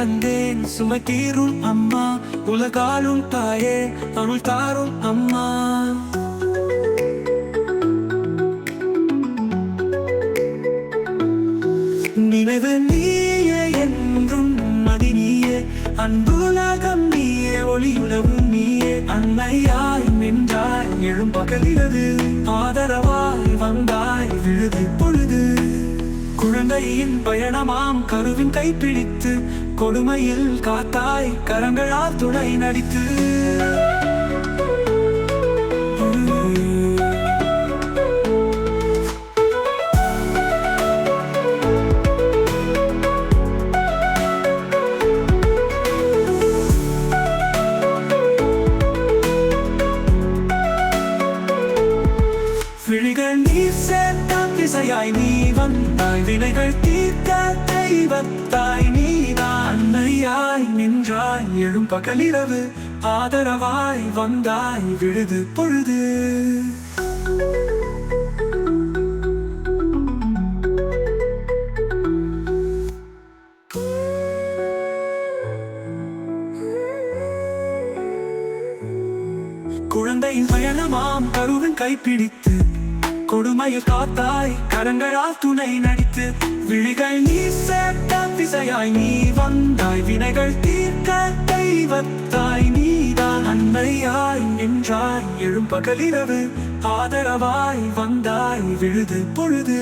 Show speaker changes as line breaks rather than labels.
வந்தேன் சுமை தீரும் அம்மா, உலகாலும் தாயே அருள் தாரும் அம்மா. நினைவு நீயே என்றும் மதி நீயே, அன்புலகம் நீயே, ஒளியுலகும் நீயே. அன்னையாய் நின்றாய் எழும் பகலிரது, ஆதரவாய் வந்தாய் விழுது பொழுது. குழந்தையின் பயணமாம் கருவின் கைப்பிடித்து, கொடுமையில் காத்தாய் கரங்களால் துணை நடித்து. விழிகள் நீர் சேர்த்த திசையாய் நீ வந்தாய், வினைகள் தீர்த்த தெய்வத்தாய் நீதான். அன்னையாய் நின்றாய் எழும் பகலிரவு, ஆதரவாய் வந்தாய் விழுது பொழுது. குழந்தையின் பயணமாம் கருவின் கைப்பிடித்து, கொடுமையில் காத்தாய் கரங்களால் துணை நடித்து. விழிகள் நீ சேர்த்த திசையாய் நீ வந்தாய், வினைகள் தீர்க்க தெய்வத்தாய் நீதான். அன்னையாய் நின்றாய் எழும் பகலிரவு, ஆதரவாய் வந்தாய் விழுது பொழுது.